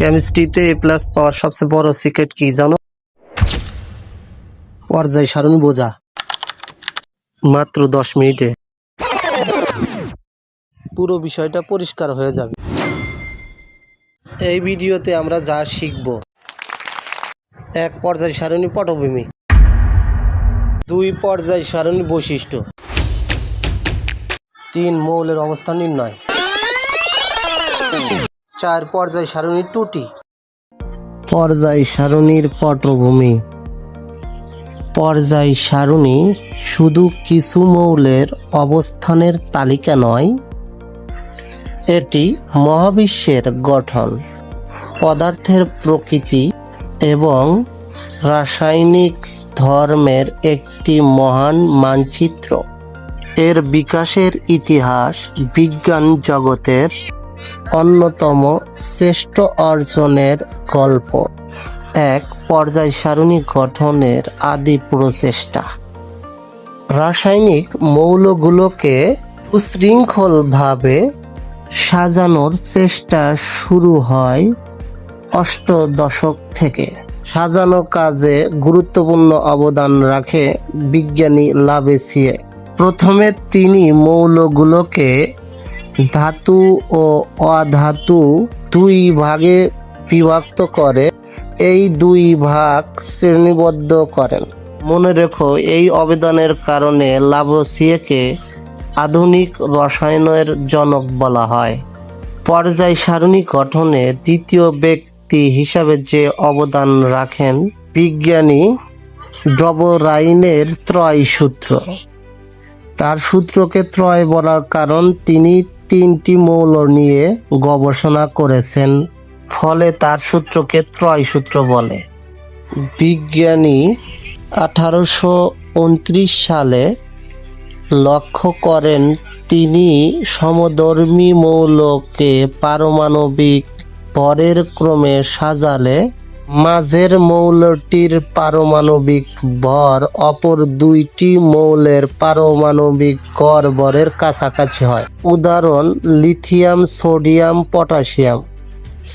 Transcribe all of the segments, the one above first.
কেমিস্ট্রিতে এ plus পাওয়ার সবচেয়ে বড় secret কি জানো? পর্যায় সারণী বোঝা মাত্র 10 মিনিটে পুরো বিষয়টা পরিষ্কার হয়ে যাবে। এই ভিডিওতে আমরা যা শিখব: 1. পর্যায় সারণী পটভূমি। 2. পর্যায় সারণী বৈশিষ্ট্য। 3. মৌলের অবস্থান নির্ণয়। 4. পর্যায় সারণীর ত্রুটি। পর্যায় সারণীর পটভূমি। পর্যায় সারণী শুধু কিছু মৌলের অবস্থানের তালিকা নয়, এটি মহাবিশ্বের গঠন, পদার্থের প্রকৃতি এবং রাসায়নিক ধর্মের একটি মহান মানচিত্র। এর বিকাশের ইতিহাস বিজ্ঞান জগতের অন্যতম শ্রেষ্ঠ অর্জনের গল্প। 1. পর্যায় সারণী গঠনের আদি প্রচেষ্টা। রাসায়নিক মৌলগুলোকে সুশৃঙ্খলভাবে সাজানোর চেষ্টা শুরু হয় অষ্টাদশক থেকে। সাজানো কাজে গুরুত্বপূর্ণ অবদান রাখে বিজ্ঞানী লাভেসিয়ে। প্রথমে তিনি মৌলগুলোকে ধাতু ও অধাতু দুই ভাগে বিভক্ত করে এই দুই ভাগ শ্রেণীবদ্ধ করেন। মনে রেখো, এই অবদানের কারণে লাভেসিয়েকে আধুনিক রসায়নের জনক বলা হয়। পর্যায় সারণী গঠনে দ্বিতীয় ব্যক্তি হিসাবে যে অবদান রাখেন বিজ্ঞানী ডবরাইনের ত্রয় সূত্র। তার সূত্রকে ত্রয় বলার কারণ তিনি 3টি মৌল নিয়ে গবেষণা করেছেন, ফলে তার সূত্রকে ত্রয় সূত্র বলে। বিজ্ঞানী 1829 সালে লক্ষ্য করেন তিনি সমধর্মী মৌলকে পারমাণবিক ভরের ক্রমে সাজালে মাঝের মৌলটির পারমাণবিক ভর অপর দুইটি মৌলের পারমাণবিক গড় ভরের কাছাকাছি হয়। উদাহরণ: লিথিয়াম, সোডিয়াম, পটাশিয়াম।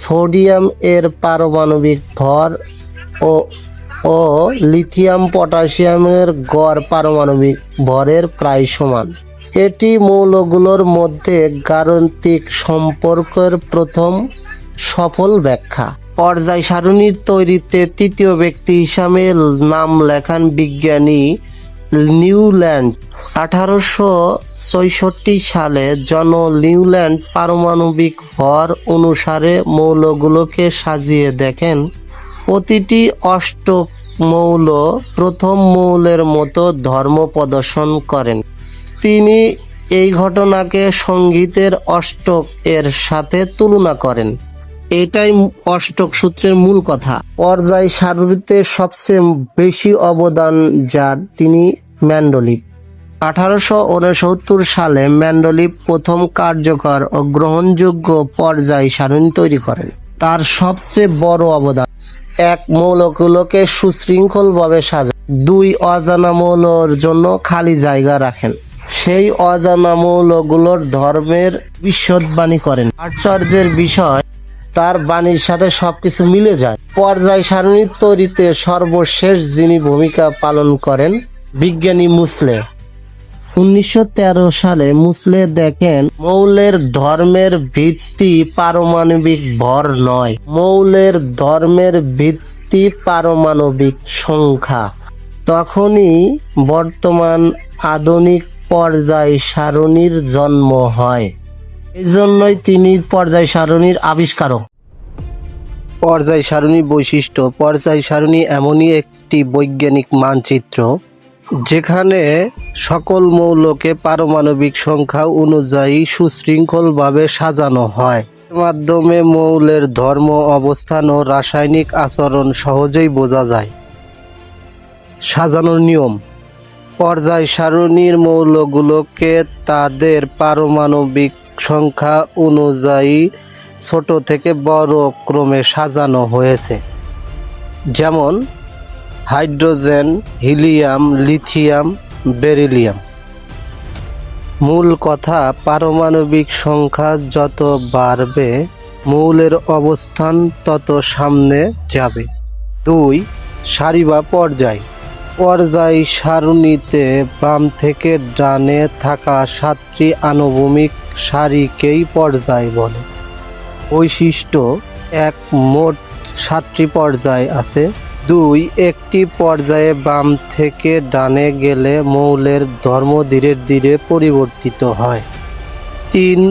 সোডিয়াম এর পারমাণবিক ভর ও লিথিয়াম পটাশিয়ামের গড় পারমাণবিক ভরের প্রায় সমান। এটি মৌলগুলোর মধ্যে গাণিতিক সম্পর্কের প্রথম সফল ব্যাখ্যা। পর্যায় সারণী তৈরিতে তৃতীয় ব্যক্তি হিসাবে নাম লেখান বিজ্ঞানী নিউল্যান্ড। 1866 সালে জন নিউল্যান্ড পারমাণবিক ভর অনুসারে মৌলগুলোকে সাজিয়ে দেখেন প্রতিটি অষ্টক মৌল প্রথম মৌলের মতো ধর্ম প্রদর্শন করেন। তিনি এই ঘটনাকে সঙ্গীতের অষ্টক এর সাথে তুলনা করেন। এটাই অষ্টক সূত্রের মূল কথা। পর্যায় সারণীতে সবচেয়ে বেশি অবদান যার, তিনি মেন্ডেলিভ। 1869 সালে মেন্ডেলিভ প্রথম কার্যকর ও গ্রহণযোগ্য পর্যায় সারণী তৈরি করেন। তার সবচেয়ে বড় অবদান: 1. মৌলগুলোকে সুশৃঙ্খলভাবে সাজান। 2. অজানা মৌলের জন্য খালি জায়গা রাখেন। সেই অজানা মৌলগুলোর ধর্মের ভবিষ্যদ্বাণী করেন। আশ্চর্যের বিষয়, তার বাণীর সাথে সবকিছু মিলে যায়। পর্যায় সারণী তৈরিতে সর্বশেষ যিনি ভূমিকা পালন করেন বিজ্ঞানী মুসলে। 1913 সালে মুসলে দেখেন মৌলের ধর্মের ভিত্তি পারমাণবিক ভর নয়, মৌলের ধর্মের ভিত্তি পারমাণবিক সংখ্যা। তখনই বর্তমান আধুনিক পর্যায় সারণীর জন্ম হয়। এজন্যই তিনি পর্যায় সারণীর আবিষ্কারক। পর্যায় সারণী বৈশিষ্ট্য। পর্যায় সারণী এমনই একটি বৈজ্ঞানিক মানচিত্র যেখানে সকল মৌলকে পারমাণবিক সংখ্যা অনুযায়ী সুশৃঙ্খলভাবে সাজানো হয়। এর মাধ্যমে মৌলের ধর্ম, অবস্থান ও রাসায়নিক আচরণ সহজেই বোঝা যায়। সাজানোর নিয়ম: পর্যায় সারণীর মৌলগুলোকে তাদের পারমাণবিক সংখ্যা অনুযায়ী ছোট থেকে বড় ক্রমে সাজানো হয়েছে, যেমন হাইড্রোজেন, হিলিয়াম, লিথিয়াম, বেরিলিয়াম। মূল কথা: পারমাণবিক সংখ্যা যত বাড়বে মৌলের অবস্থান তত সামনে যাবে। 2. সারি বা পর্যায়। পর্যায় সারণীতে বাম থেকে ডানে থাকা 7টি আনুভূমিক সারিকেই পর্যায় বলে। বৈশিষ্ট্য: 1. মোট 7টি পর্যায় আছে। 2. একটি পর্যায়ে বাম থেকে ডানে গেলে মৌলের ধর্ম ধীরে ধীরে পরিবর্তিত হয়। 3.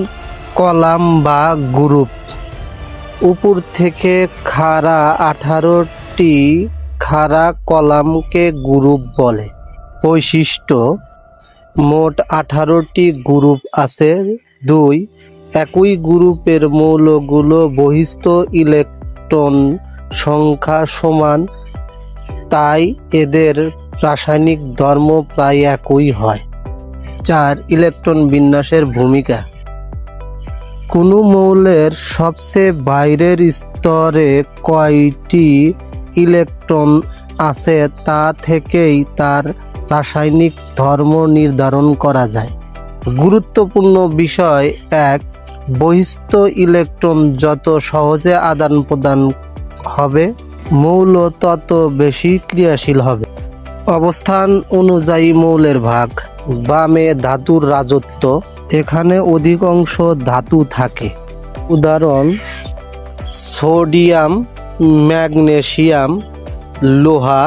কলাম বা গ্রুপ। উপর থেকে খাড়া 18টি খাড়া কলামকে গ্রুপ বলে। বৈশিষ্ট্য: মোট 18টি গ্রুপ আছে। 2. একই গ্রুপের মৌলগুলো বহিস্থ ইলেকট্রন সংখ্যা সমান, তাই এদের রাসায়নিক ধর্ম প্রায় একই হয়। 4. ইলেকট্রন বিন্যাসের ভূমিকা। কোনো মৌলের সবচেয়ে বাইরের স্তরে কয়টি ইলেকট্রন আছে তা থেকেই তার রাসায়নিক ধর্ম নির্ধারণ করা যায়। গুরুত্বপূর্ণ বিষয়: 1. বহিস্থ ইলেকট্রন যত সহজে আদান প্রদান হবে মৌল তত বেশি ক্রিয়াশীল হবে। অবস্থান অনুযায়ী মৌলের ভাগ। বামে ধাতুর রাজত্ব। এখানে অধিকাংশ ধাতু থাকে। উদাহরণ: সোডিয়াম, ম্যাগনেসিয়াম, লোহা।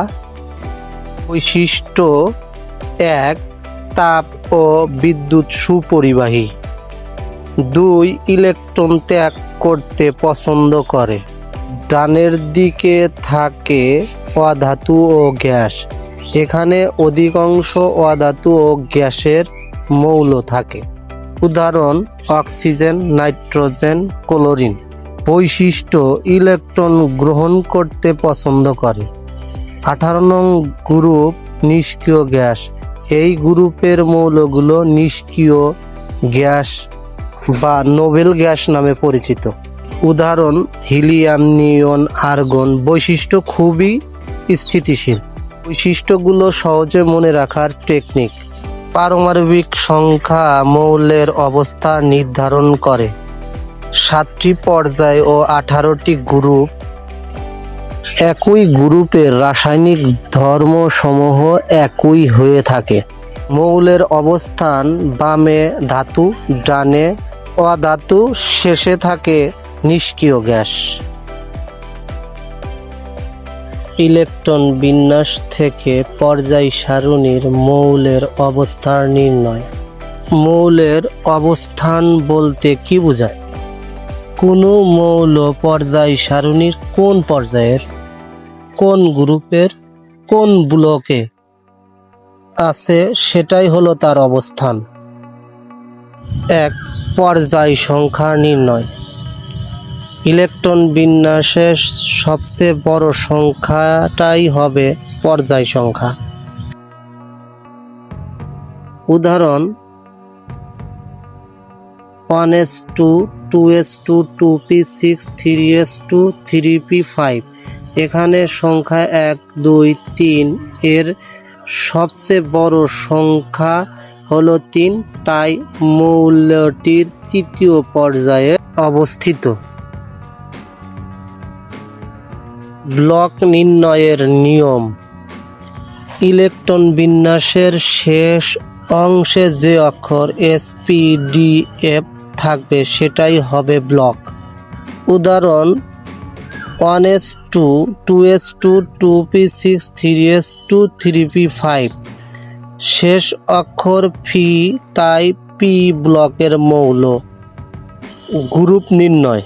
বৈশিষ্ট্য: 1. তাপ ও বিদ্যুৎ সুপরিবাহী। 2. ইলেকট্রন ত্যাগ করতে পছন্দ করে। ডানের দিকে থাকে অধাতু ও গ্যাস। এখানে অধিকাংশ অধাতু ও গ্যাসের মৌল থাকে। উদাহরণ: অক্সিজেন, নাইট্রোজেন, ক্লোরিন। বৈশিষ্ট্য: ইলেকট্রন গ্রহণ করতে পছন্দ করে। 18 নং গ্রুপ নিষ্ক্রিয় গ্যাস। এই গ্রুপের মৌলগুলো নিষ্ক্রিয় গ্যাস বা নোবেল গ্যাস নামে পরিচিত। উদাহরণ: হিলিয়াম, নিয়ন, আর্গন। বৈশিষ্ট্য: খুবই স্থিতিশীল। বৈশিষ্ট্যগুলো সহজে মনে রাখার টেকনিক। পারমাণবিক সংখ্যা মৌলের অবস্থা নির্ধারণ করে। 7টি পর্যায় ও 18টি গ্রুপ। একই গ্রুপের রাসায়নিক ধর্মসমূহ একই হয়ে থাকে। মৌলের অবস্থান: বামে ধাতু, ডানে অধাতু, শেষে থাকে নিষ্ক্রিয় গ্যাস। ইলেকট্রন বিন্যাস থেকে পর্যায় সারণীর মৌলের অবস্থান নির্ণয়। মৌলের অবস্থান বলতে কি বোঝায়? কোনো মৌল পর্যায় সারণীর কোন পর্যায়ের, কোন গ্রুপের, কোন ব্লকে আছে সেটাই হলো তার অবস্থান। 1. পর্যায় সংখ্যা নির্ণয়। ইলেকট্রন বিন্যাসের সবচেয়ে বড় সংখ্যাটাই হবে পর্যায় সংখ্যা। উদাহরণ: 1s2, 2s2, 2p6, 3s2, 3p5। এখানে সংখ্যা 1, 2, 3 এর সবচেয়ে বড় সংখ্যা হলো 3, তাই মৌলটির তৃতীয় পর্যায়ে অবস্থিত। ব্লক নির্ণয়ের নিয়ম। ইলেকট্রন বিন্যাসের শেষ অংশে যে অক্ষর SPDF থাকবে সেটাই হবে ব্লক। উদাহরণ: 1s2, 2s2, 2p6, 3s2, 3p5। শেষ অক্ষর পি, তাই পি ব্লকের মৌল। গ্রুপ নির্ণয়।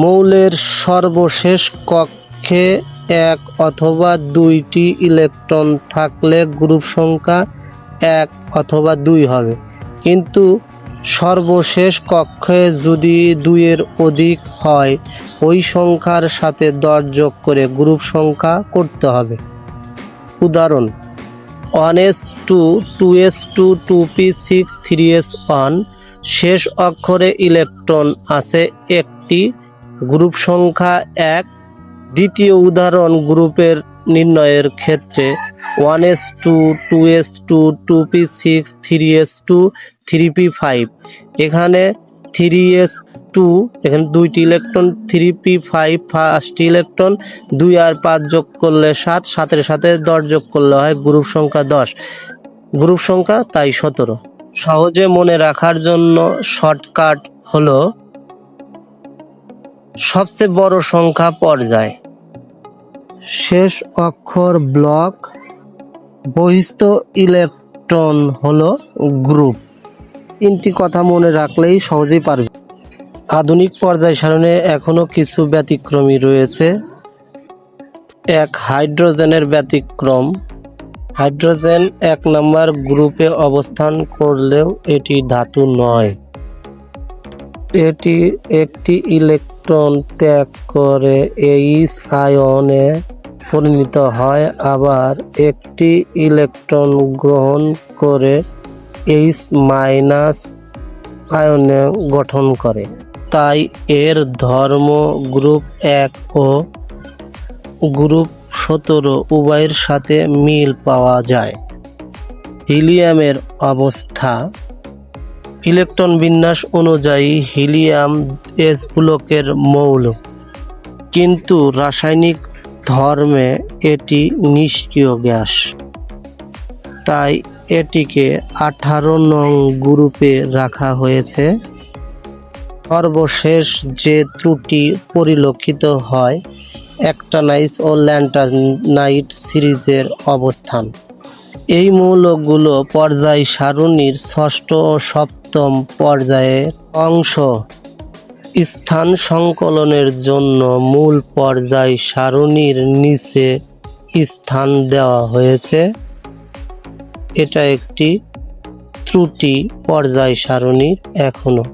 মৌলের সর্বশেষ কক্ষে 1 অথবা 2টি ইলেকট্রন থাকলে গ্রুপ সংখ্যা 1 অথবা 2 হবে, কিন্তু সর্বশেষ কক্ষে যদি 2 এর অধিক হয় ওই সংখ্যার সাথে 10 যোগ করে গ্রুপ সংখ্যা করতে হবে। উদাহরণ: 1s2, 2s2, 2p6, 3s1। শেষ অক্ষরে ইলেকট্রন আছে একটি, গ্রুপ সংখ্যা 1। দ্বিতীয় উদাহরণ গ্রুপের নির্ণয়ের ক্ষেত্রে 1s2, 2s2, 2p6, 3s2, 3p5। এখানে 3s2, এখানে 2টি ইলেকট্রন, 3p5 ফার্স্ট ইলেকট্রন, 2 আর 5 যোগ করলে 7, 7-এর সাথে 10 যোগ করলে হয় গ্রুপ সংখ্যা 10, গ্রুপ সংখ্যা তাই 17। সহজে মনে রাখার জন্য শর্টকাট হলো সবচেয়ে বড় সংখ্যা পর্যায়, শেষ অক্ষর ব্লক, বহিস্থ ইলেকট্রন হলো গ্রুপ। 3টি কথা মনে রাখলেই সহজেই পারবে। আধুনিক পর্যায় সারণে এখনো কিছু ব্যতিক্রমী রয়েছে। 1. হাইড্রোজেনের ব্যতিক্রম। হাইড্রোজেন 1 নম্বর গ্রুপে অবস্থান করলেও এটি ধাতু নয়। এটি একটি ইলেকট্রন ত্যাগ করে H আয়নে পরিণত হয়, আবার একটি ইলেকট্রন গ্রহণ করে H মাইনাস আয়নে গঠন করে। তাই এর ধর্ম গ্রুপ 1 ও গ্রুপ 17 উভয়ের সাথে মিল পাওয়া যায়। হিলিয়ামের অবস্থা। ইলেকট্রন বিন্যাস অনুযায়ী হিলিয়াম S ব্লকের মৌল, কিন্তু রাসায়নিক ধর্মে এটি নিষ্ক্রিয় গ্যাস। তাই এটিকে 18 নং গ্রুপে রাখা হয়েছে। সর্বশেষ যে ত্রুটি পরিলক্ষিত হয় অ্যাক্টিনাইড ও ল্যান্টানাইড সিরিজের অবস্থান। এই মৌলগুলো পর্যায় সারণীর 6ষ্ঠ ও 7ম পর্যায়ের অংশ। স্থান সংকলনের জন্য মূল পর্যায় সারণীর নিচে স্থান দেওয়া হয়েছে। এটা একটি ত্রুটি পর্যায় সারণীর এখনো।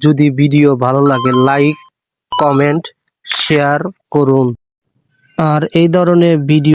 যদি ভিডিও ভালো লাগে লাইক, কমেন্ট, শেয়ার করুন। আর এই ধরনের ভিডিও